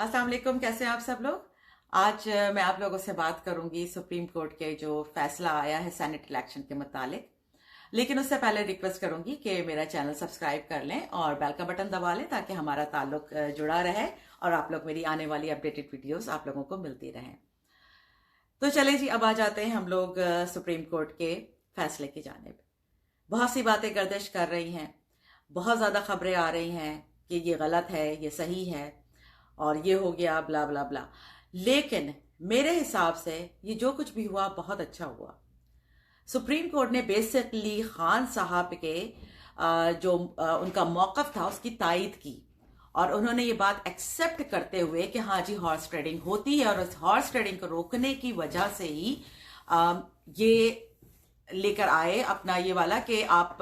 अस्सलाम वालेकुम। कैसे हैं आप सब लोग। आज मैं आप लोगों से बात करूंगी सुप्रीम कोर्ट के जो फैसला आया है सेनेट इलेक्शन के मुतालिक। लेकिन उससे पहले रिक्वेस्ट करूंगी कि मेरा चैनल सब्सक्राइब कर लें और बेल का बटन दबा लें ताकि हमारा ताल्लुक जुड़ा रहे और आप लोग मेरी आने वाली अपडेटेड वीडियोस आप लोगों को मिलती रहें। तो चले जी, अब आ जाते हैं हम लोग सुप्रीम कोर्ट के फैसले की जानिब। बहुत सी बातें गर्दिश कर रही हैं, बहुत ज़्यादा खबरें आ रही हैं कि ये गलत है, ये सही है और ये हो गया ब्ला ब्ला ब्ला। लेकिन मेरे हिसाब से ये जो कुछ भी हुआ बहुत अच्छा हुआ। सुप्रीम कोर्ट ने बेसिकली खान साहब के जो उनका मौकफ था उसकी तायद की और उन्होंने ये बात एक्सेप्ट करते हुए कि हाँ जी, हॉर्स ट्रेडिंग होती है और उस हॉर्स ट्रेडिंग को रोकने की वजह से ही ये लेकर आए अपना ये वाला कि आप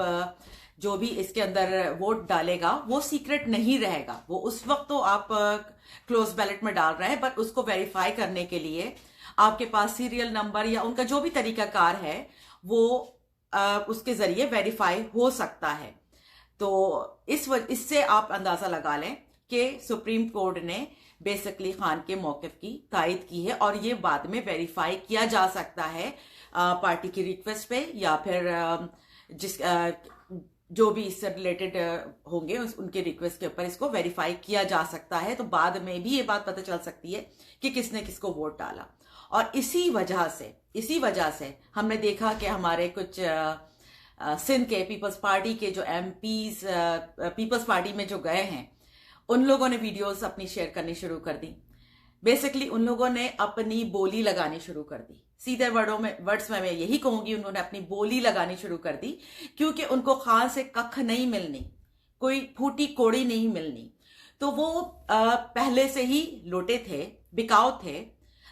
जो भी इसके अंदर वोट डालेगा वो सीक्रेट नहीं रहेगा। वो उस वक्त तो आप क्लोज बैलेट में डाल रहे हैं, बट उसको वेरीफाई करने के लिए आपके पास सीरियल नंबर या उनका जो भी तरीकाकार है वो उसके जरिए वेरीफाई हो सकता है। तो इससे आप अंदाजा लगा लें कि सुप्रीम कोर्ट ने बेसिकली खान के मौकिफ की तायद की है और ये बाद में वेरीफाई किया जा सकता है पार्टी की रिक्वेस्ट पे या फिर जिस जो भी इससे रिलेटेड होंगे उनके रिक्वेस्ट के ऊपर इसको वेरीफाई किया जा सकता है। तो बाद में भी ये बात पता चल सकती है कि किसने किसको वोट डाला। और इसी वजह से हमने देखा कि हमारे कुछ सिंध के पीपल्स पार्टी के जो एमपीज पीपल्स पार्टी में जो गए हैं उन लोगों ने वीडियोस अपनी शेयर करनी शुरू कर दी। बेसिकली उन लोगों ने अपनी बोली लगानी शुरू कर दी। सीधे वर्ड्स में मैं यही कहूंगी, उन्होंने अपनी बोली लगानी शुरू कर दी क्योंकि उनको खान से कख नहीं मिलनी, कोई फूटी कोड़ी नहीं मिलनी। तो वो पहले से ही लोटे थे, बिकाऊ थे,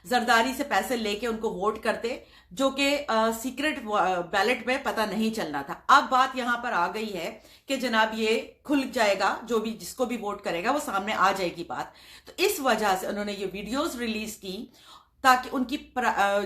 जरदारी से पैसे लेके उनको वोट करते जो कि सीक्रेट बैलेट में पता नहीं चलना था। अब बात यहां पर आ गई है कि जनाब ये खुल जाएगा, जो भी जिसको भी वोट करेगा वो सामने आ जाएगी बात। तो इस वजह से उन्होंने ये वीडियोस रिलीज की ताकि उनकी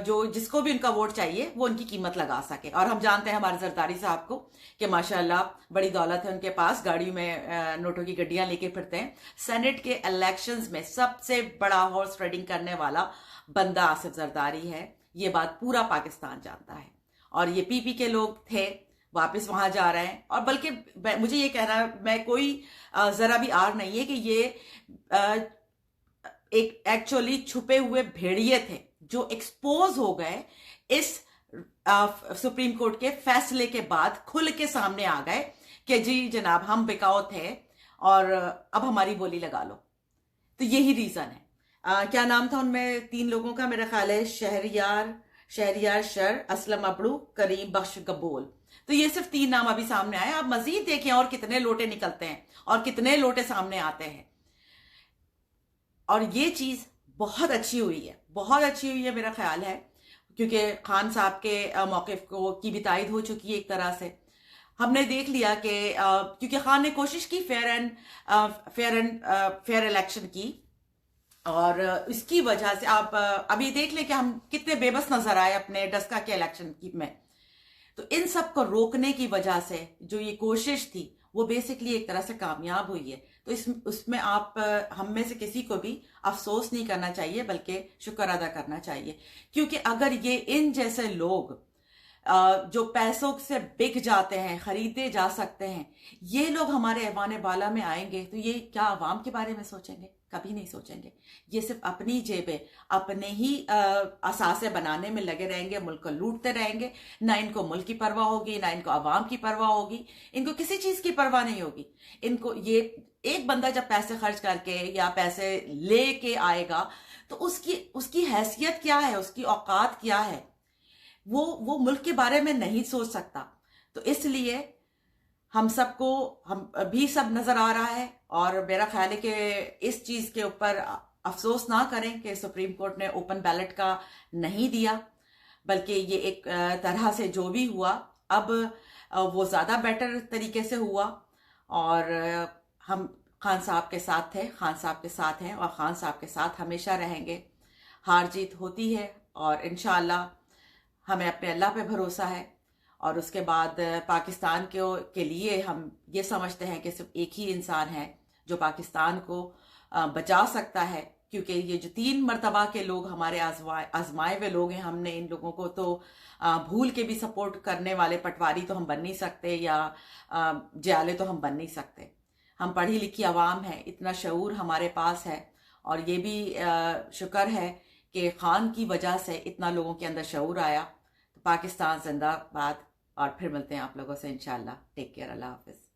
जो जिसको भी उनका वोट चाहिए वो उनकी कीमत लगा सके। और हम जानते हैं हमारे जरदारी साहब को कि माशाल्लाह बड़ी दौलत है उनके पास, गाड़ियों में नोटों की गड्डियां लेके फिरते हैं। सेनेट के इलेक्शंस में सबसे बड़ा हॉर्स ट्रेडिंग करने वाला बंदा आसिफ जरदारी है, ये बात पूरा पाकिस्तान जानता है। और ये पीपी के लोग थे, वापस वहां जा रहे हैं। और बल्कि मुझे ये कहना, मैं कोई जरा भी आर नहीं है कि ये एक एक्चुअली छुपे हुए भेड़िए थे जो एक्सपोज हो गए इस सुप्रीम कोर्ट के फैसले के बाद, खुल के सामने आ गए कि जी जनाब हम बिकाऊ थे और अब हमारी बोली लगा लो। तो यही रीजन है। क्या नाम था उनमें 3 लोगों का, मेरा ख्याल है शहरियार शर, असलम अबड़ू, करीम बख्श कबूल। तो ये सिर्फ 3 नाम अभी सामने आए। आप मजीद देखें और कितने लोटे निकलते हैं और कितने लोटे सामने आते हैं। और ये चीज बहुत अच्छी हुई है, बहुत अच्छी हुई है मेरा ख्याल है, क्योंकि खान साहब के मौकिफ को की भी तायद हो चुकी है। एक तरह से हमने देख लिया कि क्योंकि खान ने कोशिश की फेयर इलेक्शन की और इसकी वजह से आप अभी देख लें कि हम कितने बेबस नजर आए अपने डस्का के इलेक्शन में। तो इन सब को रोकने की वजह से जो ये कोशिश थी वो बेसिकली एक तरह से कामयाब हुई है। तो उसमें आप हम में से किसी को भी अफसोस नहीं करना चाहिए बल्कि शुक्र अदा करना चाहिए। क्योंकि अगर ये इन जैसे लोग जो पैसों से बिक जाते हैं, खरीदे जा सकते हैं, ये लोग हमारे ऐवान बाला में आएंगे तो ये क्या अवाम के बारे में सोचेंगे? कभी नहीं सोचेंगे। ये सिर्फ अपनी जेबें, अपने ही असासे बनाने में लगे रहेंगे, मुल्क को लूटते रहेंगे। ना इनको मुल्क की परवाह होगी, ना इनको अवाम की परवाह होगी, इनको किसी चीज की परवाह नहीं होगी। इनको ये एक बंदा जब पैसे खर्च करके या पैसे लेके आएगा तो उसकी हैसियत क्या है, उसकी औकात क्या है, वो मुल्क के बारे में नहीं सोच सकता। तो इसलिए हम सबको हम भी सब नजर आ रहा है और मेरा ख्याल है कि इस चीज के ऊपर अफसोस ना करें कि सुप्रीम कोर्ट ने ओपन बैलेट का नहीं दिया, बल्कि ये एक तरह से जो भी हुआ अब वो ज्यादा बेटर तरीके से हुआ। और हम खान साहब के साथ थे, खान साहब के साथ हैं और खान साहब के साथ हमेशा रहेंगे। हार जीत होती है और इंशाअल्लाह हमें अपने अल्लाह पे भरोसा है। और उसके बाद पाकिस्तान के लिए हम ये समझते हैं कि सिर्फ एक ही इंसान है जो पाकिस्तान को बचा सकता है क्योंकि ये जो 3 मर्तबा के लोग हमारे आजमाए हुए लोग हैं, हमने इन लोगों को तो भूल के भी सपोर्ट करने वाले पटवारी तो हम बन नहीं सकते, या जयाले तो हम बन नहीं सकते। हम पढ़ी लिखी आवाम है, इतना शऊर हमारे पास है, और ये भी शुक्र है कि खान की वजह से इतना लोगों के अंदर शऊर आया। तो पाकिस्तान जिंदाबाद, और फिर मिलते हैं आप लोगों से इंशाल्लाह। टेक केयर, अल्लाह हाफिज।